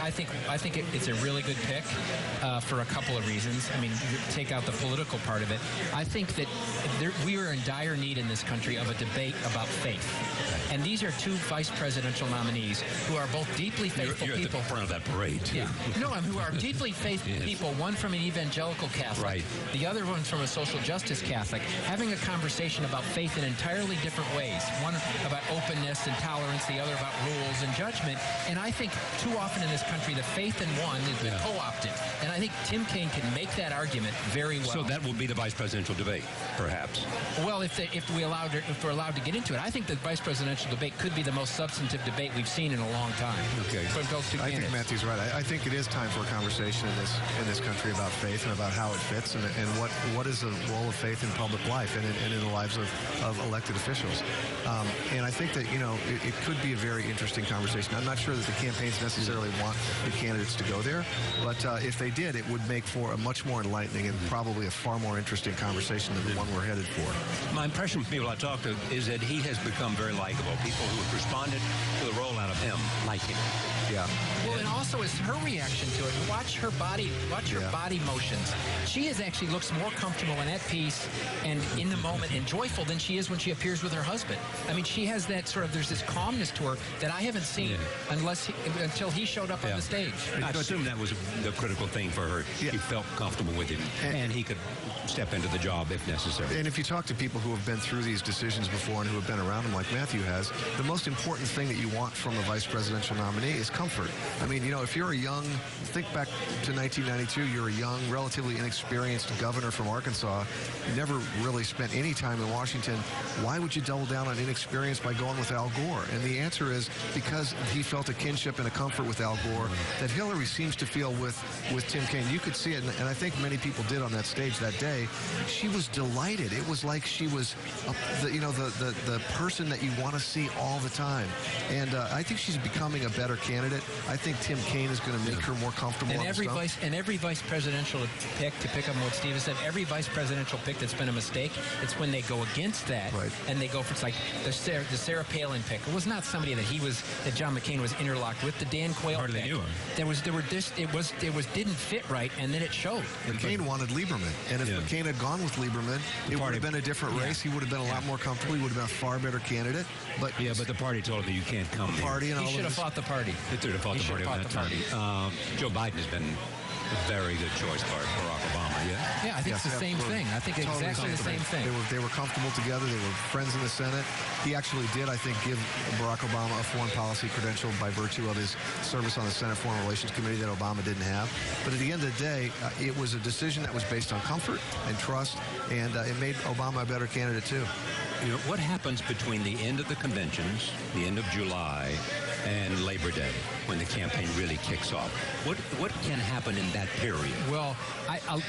I think it's a really good pick for a couple of reasons. I mean, take out the political part of it. I think that we are in dire need in this country of a debate about faith. And these are two vice presidential nominees who are both deeply faithful you're people. At the front of that parade, too. Yeah. No, who are deeply faithful people, one from an evangelical Catholic, right. The other one from a social justice Catholic, having a conversation about faith in entirely different ways. One about openness and tolerance, the other about rules and judgment. And I think too often in this country, the faith in one is co-opted. And I think Tim Kaine can make that argument very well. So that will be the vice presidential debate, perhaps. Well, if we're allowed to get into it, I think the vice presidential debate could be the most substantive debate we've seen in a long time. Okay. From those two I think Matthew's right. I think it is time for a conversation in this country about faith and about how it fits and what is the role of faith in public life and in the lives of elected officials. And I think that, it could be a very interesting conversation. I'm not sure that the campaigns necessarily want the candidates to go there, but if they did, it would make for a much more enlightening and probably a far more interesting conversation than the one we're headed for. My impression from people I talk to is that he has become very likable. People who have responded to the rollout of him like him. Yeah. Well, and also is her reaction to it. Watch her body motions. She actually looks more comfortable and at peace and in the moment and joyful than she is when she appears with her husband. I mean, she has that there's this calmness to her that I haven't seen until he showed up on the stage. I assume that was the critical thing for her. Yeah. She felt comfortable with him, and he could step into the job if necessary. And if you talk to people who have been through these decisions before and who have been around them like Matthew has, the most important thing that you want from a vice presidential nominee is comfort. I mean, if you're think back to 1992, you're a young, relatively inexperienced governor from Arkansas. You never really spent any time in Washington. Why would you double down on inexperience by going with Al Gore? And the answer is because he felt a kinship and a comfort with Al Gore that Hillary seems to feel with Tim Kaine. You could see it, and I think many people did on that stage that day. She was delighted. It was like she was, the person that you want to see all the time. And I think she's becoming a better candidate. I think Tim Kaine is going to make her more comfortable. And every vice presidential pick, to pick up on what Steve has said, every vice presidential pick that's been a mistake, it's when they go against that, and they go for the Sarah Palin pick. It was not somebody that John McCain was interlocked with. The Dan Quayle Hardly pick. knew him. Didn't fit right, and then it showed. McCain wanted Lieberman, and if McCain had gone with Lieberman, it would have been a different race. He would have been a lot more comfortable. He would have been a far better candidate. But the party told him you can't come. The party and all he should have fought the party. He should have fought the party. Joe Biden has been a very good choice for Barack Obama. Yeah, I think it's the same thing. I think exactly the same thing. They were comfortable together. They were friends in the Senate. He actually did, I think, give Barack Obama a foreign policy credential by virtue of his service on the Senate Foreign Relations Committee that Obama didn't have. But at the end of the day, it was a decision that was based on comfort and trust, and it made Obama a better candidate, too. What happens between the end of the conventions, the end of July, and Labor Day, when the campaign really kicks off? What can happen in that period? Well,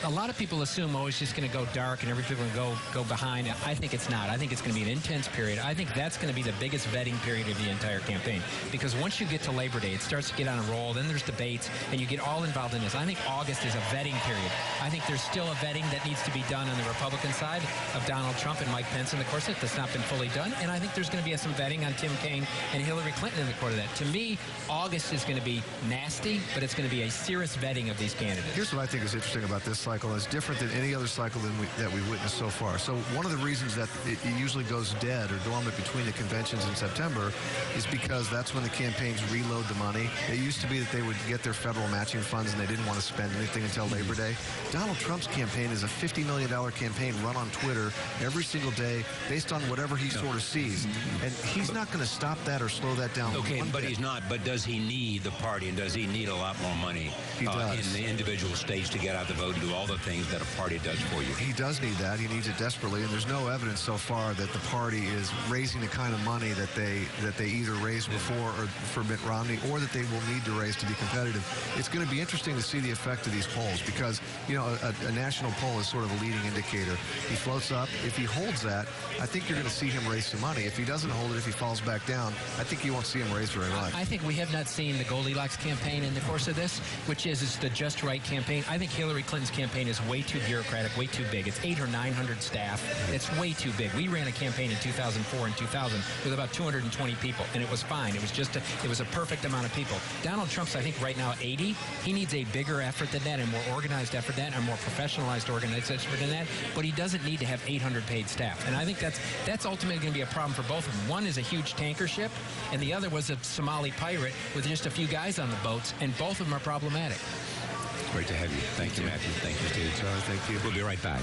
a lot of people assume, it's just going to go dark and everything will go behind. I think it's not. I think it's going to be an intense period. I think that's going to be the biggest vetting period of the entire campaign. Because once you get to Labor Day, it starts to get on a roll. Then there's debates, and you get all involved in this. I think August is a vetting period. I think there's still a vetting that needs to be done on the Republican side of Donald Trump and Mike Pence in the course of it. That's not been fully done. And I think there's going to be some vetting on Tim Kaine and Hillary Clinton in the course of that. To me, August is going to be nasty, but it's going to be a serious vetting of these candidates. Here's what I think is interesting about this cycle. It's different than any other cycle that we've witnessed so far. So one of the reasons that it usually goes dead or dormant between the conventions in September is because that's when the campaigns reload the money. It used to be that they would get their federal matching funds and they didn't want to spend anything until Labor Day. Donald Trump's campaign is a $50 million campaign run on Twitter every single day based on whatever he sort of sees. And he's not going to stop that or slow that down. Okay, but he's not. But does he need the party, and does he need a lot more money in the individual states to get out the vote and do all the things that a party does for you? He does need that. He needs it desperately, and there's no evidence so far that the party is raising the kind of money that they either raised before or for Mitt Romney or that they will need to raise to be competitive. It's going to be interesting to see the effect of these polls because, a national poll is sort of a leading indicator. He floats up. If he holds that, I think you're going to see him raise some money. If he doesn't hold it, if he falls back down, I think you won't see him raise very very much. I think we have not seen the Goldilocks campaign in the course of this, which is the just right campaign. I think Hillary Clinton's campaign is way too bureaucratic, way too big. It's 800 or 900 staff. It's way too big. We ran a campaign in 2004 and 2000 with about 220 people, and it was fine. It was a perfect amount of people. Donald Trump's, I think, right now 80. He needs a bigger effort than that, and more organized effort than that, and more professionalized organized effort than that. But he doesn't need to have 800 paid staff. And I think that's ultimately going to be a problem for both of them. One is a huge tanker ship, and the other was a Somali pirate with just a few guys on the boats, and both of them are problematic. Great to have you. Thank you, Matthew. Thank you, Steve. Thank you. We'll be right back.